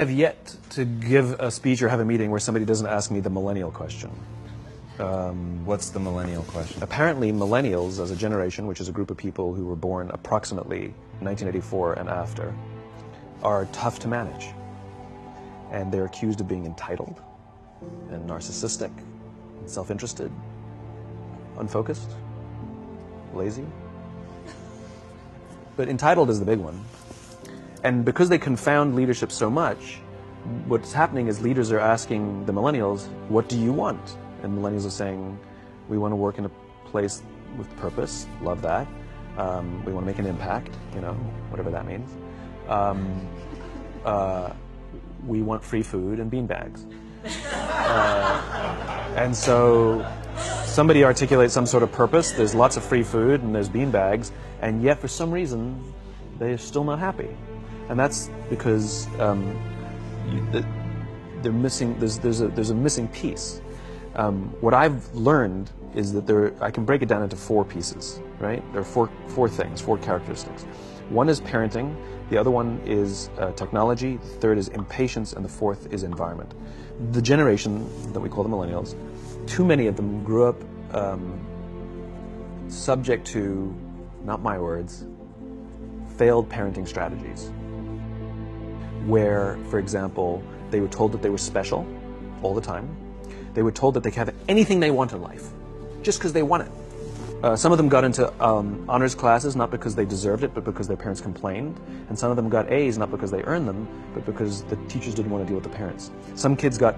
have yet to give a speech or have a meeting where somebody doesn't ask me the millennial question. What's the millennial question? Apparently, millennials as a generation, which is a group of people who were born approximately 1984 and after, are tough to manage. And they're accused of being entitled and narcissistic, and self-interested, unfocused, lazy. But entitled is the big one. And because they confound leadership so much, what's happening is leaders are asking the millennials, what do you want? And millennials are saying, we want to work in a place with purpose, love that. We want to make an impact, you know, whatever that means. We want free food and beanbags. And so somebody articulates some sort of purpose, there's lots of free food and there's beanbags, and yet for some reason they're still not happy. And that's because they're missing, there's a missing piece. What I've learned is that I can break it down into 4 pieces, right? There are four things, 4 characteristics. One is parenting, the other one is technology, the third is impatience, and the fourth is environment. The generation that we call the millennials, too many of them grew up subject to, not my words, failed parenting strategies. Where, for example, they were told that they were special all the time. They were told that they could have anything they want in life, just because they want it. Some of them got into honors classes, not because they deserved it, but because their parents complained. And some of them got A's, not because they earned them, but because the teachers didn't want to deal with the parents. Some kids got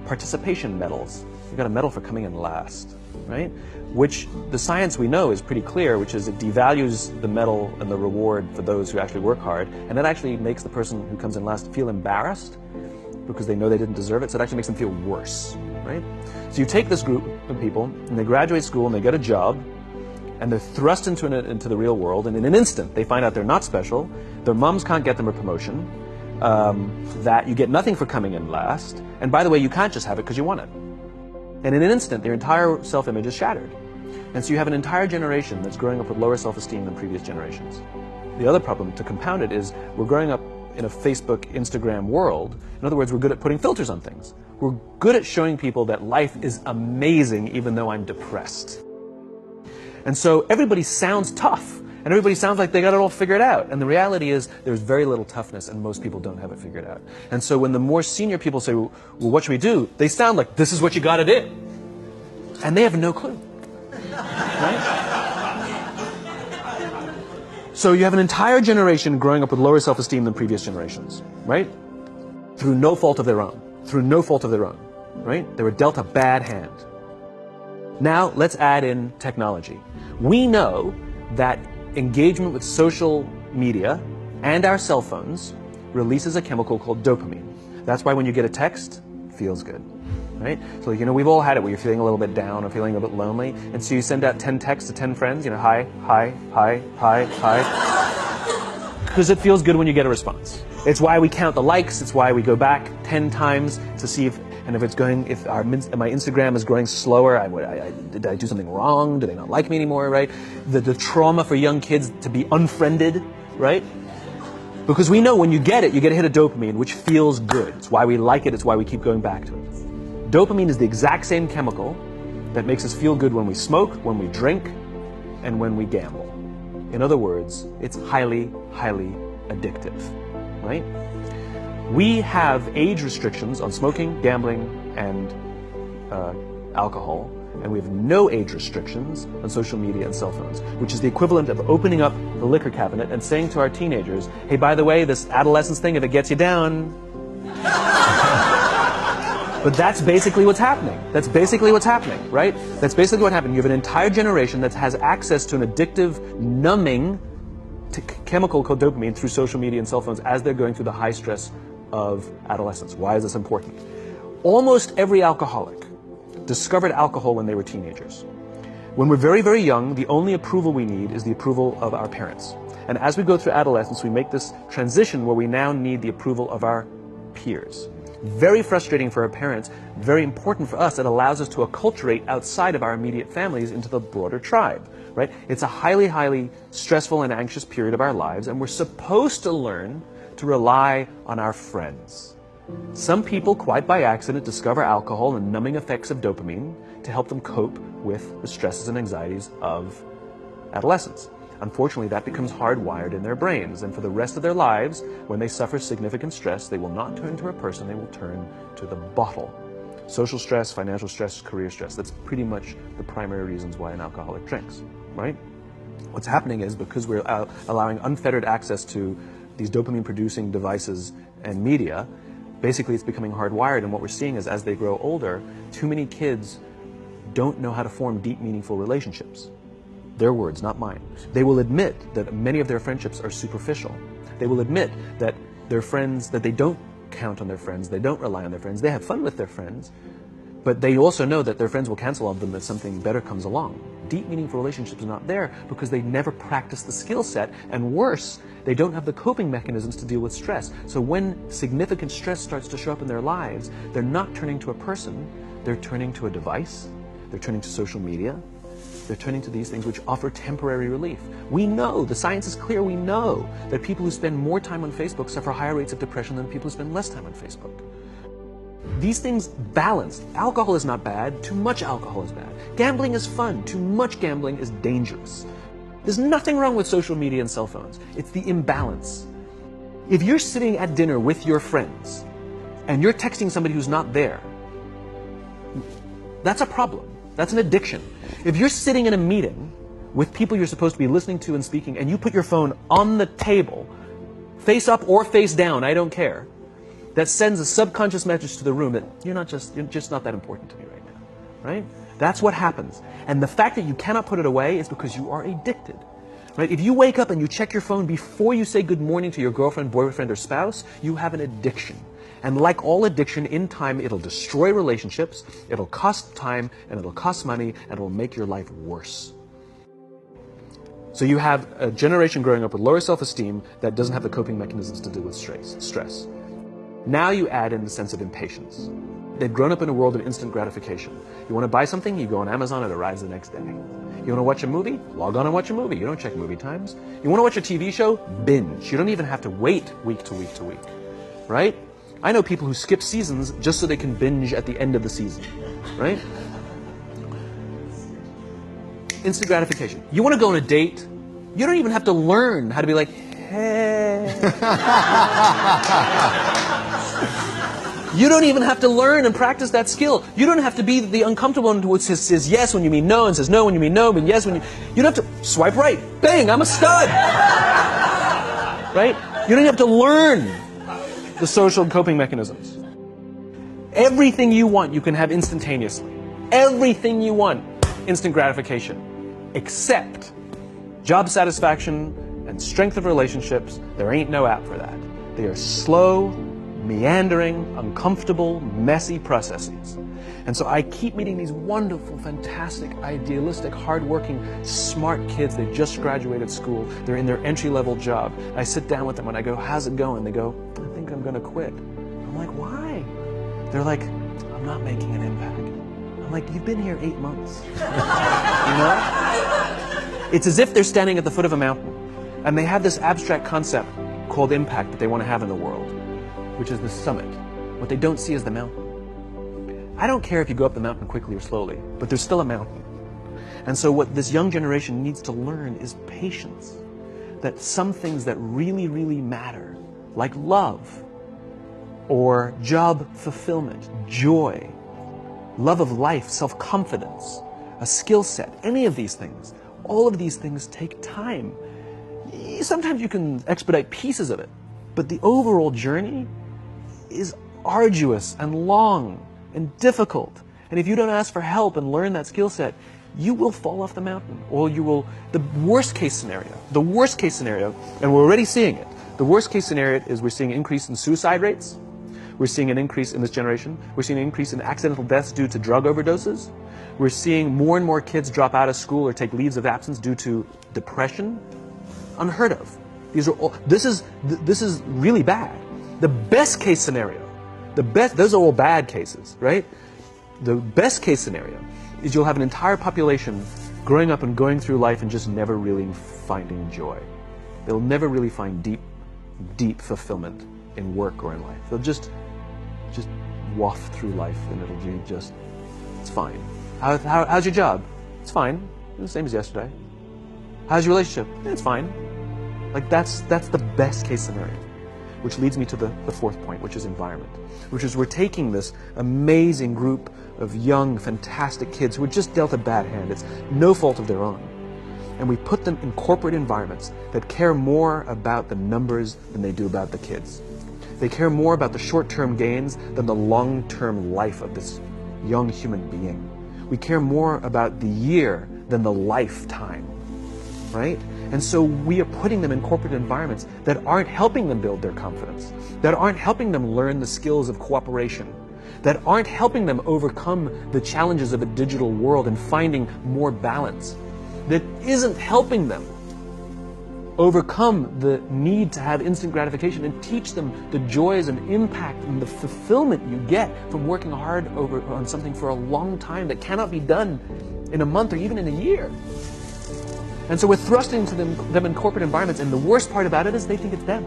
participation medals. You got a medal for coming in last, right? Which the science we know is pretty clear, which is it devalues the medal and the reward for those who actually work hard, and it actually makes the person who comes in last feel embarrassed because they know they didn't deserve it, so it actually makes them feel worse, right? So you take this group of people, and they graduate school, and they get a job, and they're thrust into the real world, and in an instant, they find out they're not special, their moms can't get them a promotion, that you get nothing for coming in last, and by the way, you can't just have it because you want it. And in an instant, their entire self-image is shattered. And so you have an entire generation that's growing up with lower self-esteem than previous generations. The other problem, to compound it, is we're growing up in a Facebook, Instagram world. In other words, we're good at putting filters on things. We're good at showing people that life is amazing even though I'm depressed. And so everybody sounds tough, and everybody sounds like they got it all figured out. And the reality is there's very little toughness, and most people don't have it figured out. And so when the more senior people say, well, what should we do? They sound like, this is what you got to do. And they have no clue. Right? So you have an entire generation growing up with lower self-esteem than previous generations, right? Through no fault of their own. Through no fault of their own, right? They were dealt a bad hand. Now, let's add in technology. We know that engagement with social media and our cell phones releases a chemical called dopamine. That's why when you get a text, it feels good, right? So, you know, we've all had it where you're feeling a little bit down or feeling a bit lonely, and so you send out 10 texts to 10 friends, you know, hi, hi, hi, hi, hi, because it feels good when you get a response. It's why we count the likes, it's why we go back 10 times to see if my Instagram is growing slower, did I do something wrong? Do they not like me anymore, right? The trauma for young kids to be unfriended, right? Because we know when you get a hit of dopamine, which feels good. It's why we like it, it's why we keep going back to it. Dopamine is the exact same chemical that makes us feel good when we smoke, when we drink, and when we gamble. In other words, it's highly, highly addictive, right? We have age restrictions on smoking, gambling, and alcohol, and we have no age restrictions on social media and cell phones, which is the equivalent of opening up the liquor cabinet and saying to our teenagers, hey, by the way, this adolescence thing, if it gets you down. But that's basically what's happening. That's basically what's happening, right? That's basically what happened. You have an entire generation that has access to an addictive, numbing chemical called dopamine through social media and cell phones as they're going through the high stress of adolescence. Why is this important? Almost every alcoholic discovered alcohol when they were teenagers. When we're very, very young, the only approval we need is the approval of our parents. And as we go through adolescence, we make this transition where we now need the approval of our peers. Very frustrating for our parents, very important for us. It allows us to acculturate outside of our immediate families into the broader tribe, right? It's a highly, highly stressful and anxious period of our lives, and we're supposed to learn to rely on our friends. Some people, quite by accident, discover alcohol and numbing effects of dopamine to help them cope with the stresses and anxieties of adolescence. Unfortunately, that becomes hardwired in their brains, and for the rest of their lives, when they suffer significant stress, they will not turn to a person, they will turn to the bottle. Social stress, financial stress, career stress, that's pretty much the primary reasons why an alcoholic drinks, right? What's happening is, because we're allowing unfettered access to these dopamine-producing devices and media, basically it's becoming hardwired, and what we're seeing is, as they grow older, too many kids don't know how to form deep, meaningful relationships. Their words, not mine. They will admit that many of their friendships are superficial. They will admit that their friends, that they don't count on their friends, they don't rely on their friends, they have fun with their friends, but they also know that their friends will cancel on them if something better comes along. Deep, meaningful relationships are not there because they never practice the skill set, and worse, they don't have the coping mechanisms to deal with stress. So when significant stress starts to show up in their lives, they're not turning to a person, they're turning to a device, they're turning to social media, they're turning to these things which offer temporary relief. We know, the science is clear, we know that people who spend more time on Facebook suffer higher rates of depression than people who spend less time on Facebook. These things balance. Alcohol is not bad, too much alcohol is bad. Gambling is fun, too much gambling is dangerous. There's nothing wrong with social media and cell phones. It's the imbalance. If you're sitting at dinner with your friends and you're texting somebody who's not there, that's a problem. That's an addiction. If you're sitting in a meeting with people you're supposed to be listening to and speaking, and you put your phone on the table, face up or face down, I don't care, that sends a subconscious message to the room that you're just not that important to me right now, right? That's what happens. And the fact that you cannot put it away is because you are addicted, right? If you wake up and you check your phone before you say good morning to your girlfriend, boyfriend, or spouse, you have an addiction. And like all addiction, in time, it'll destroy relationships, it'll cost time, and it'll cost money, and it'll make your life worse. So you have a generation growing up with lower self-esteem that doesn't have the coping mechanisms to deal with stress. Now you add in the sense of impatience. They've grown up in a world of instant gratification. You want to buy something, you go on Amazon, it arrives the next day. You want to watch a movie? Log on and watch a movie. You don't check movie times. You want to watch a TV show? Binge. You don't even have to wait week to week to week, right? I know people who skip seasons just so they can binge at the end of the season, right? Instant gratification. You want to go on a date? You don't even have to learn how to be like, hey. You don't even have to learn and practice that skill. You don't have to be the uncomfortable one who says yes when you mean no and says no when you mean no, but yes when you don't have to swipe right. Bang, I'm a stud. Right? You don't have to learn the social coping mechanisms. Everything you want, you can have instantaneously. Everything you want, instant gratification. Except job satisfaction and strength of relationships, there ain't no app for that. They are slow, meandering, uncomfortable, messy processes. And so I keep meeting these wonderful, fantastic, idealistic, hardworking, smart kids. They just graduated school. They're in their entry-level job. I sit down with them and I go, how's it going? They go, I think I'm going to quit. I'm like, why? They're like, I'm not making an impact. I'm like, you've been here 8 months. You know? It's as if they're standing at the foot of a mountain and they have this abstract concept called impact that they want to have in the world, which is the summit. What they don't see is the mountain. I don't care if you go up the mountain quickly or slowly, but there's still a mountain. And so what this young generation needs to learn is patience. That some things that really, really matter, like love, or job fulfillment, joy, love of life, self-confidence, a skill set, any of these things, all of these things take time. Sometimes you can expedite pieces of it, but the overall journey is arduous and long and difficult. And if you don't ask for help and learn that skill set, you will fall off the mountain, or you will, the worst case scenario, and we're already seeing it, the worst case scenario is we're seeing an increase in suicide rates, we're seeing an increase in this generation, we're seeing an increase in accidental deaths due to drug overdoses, we're seeing more and more kids drop out of school or take leaves of absence due to depression. Unheard of. These are all, this is really bad. The best case scenario, those are all bad cases, right? The best case scenario is you'll have an entire population growing up and going through life and just never really finding joy. They'll never really find deep fulfillment in work or in life. They'll just just waft through life and it'll be just, it's fine. How's your job? It's fine. It's the same as yesterday. How's your relationship? It's fine. Like that's the best case scenario. Which leads me to the fourth point, which is environment. Which is we're taking this amazing group of young, fantastic kids who were just dealt a bad hand. It's no fault of their own. And we put them in corporate environments that care more about the numbers than they do about the kids. They care more about the short-term gains than the long-term life of this young human being. We care more about the year than the lifetime, right? And so we are putting them in corporate environments that aren't helping them build their confidence, that aren't helping them learn the skills of cooperation, that aren't helping them overcome the challenges of a digital world and finding more balance, that isn't helping them overcome the need to have instant gratification and teach them the joys and impact and the fulfillment you get from working hard on something for a long time that cannot be done in a month or even in a year. And so we're thrusting into them in corporate environments, and the worst part about it is they think it's them.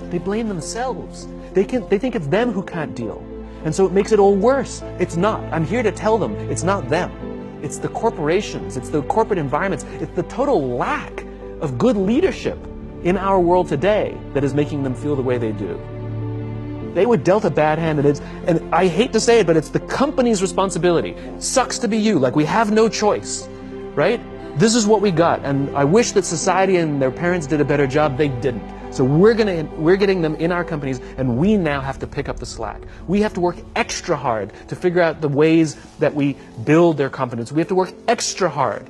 They blame themselves. They think it's them who can't deal. And so it makes it all worse. It's not. I'm here to tell them it's not them. It's the corporations, it's the corporate environments, it's the total lack of good leadership in our world today that is making them feel the way they do. They were dealt a bad hand, and I hate to say it, but it's the company's responsibility. Sucks to be you, like we have no choice, right? This is what we got, and I wish that society and their parents did a better job. They didn't. So we're getting them in our companies, and we now have to pick up the slack. We have to work extra hard to figure out the ways that we build their confidence. We have to work extra hard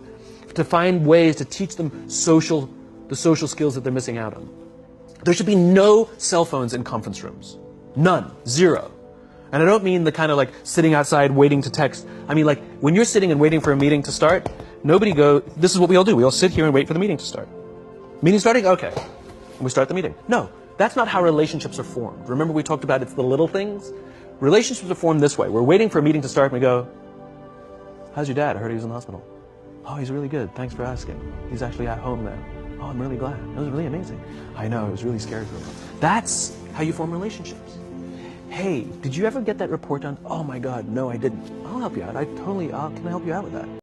to find ways to teach them the social skills that they're missing out on. There should be no cell phones in conference rooms. None. Zero. And I don't mean the kind of like sitting outside waiting to text. I mean like when you're sitting and waiting for a meeting to start, this is what we all do. We all sit here and wait for the meeting to start. Meeting starting? Okay. And we start the meeting. No, that's not how relationships are formed. Remember we talked about it's the little things? Relationships are formed this way. We're waiting for a meeting to start and we go, how's your dad? I heard he was in the hospital. Oh, he's really good. Thanks for asking. He's actually at home now. Oh, I'm really glad. That was really amazing. I know, it was really scary for him. That's how you form relationships. Hey, did you ever get that report done? Oh my God, no, I didn't. I'll help you out. Can I help you out with that?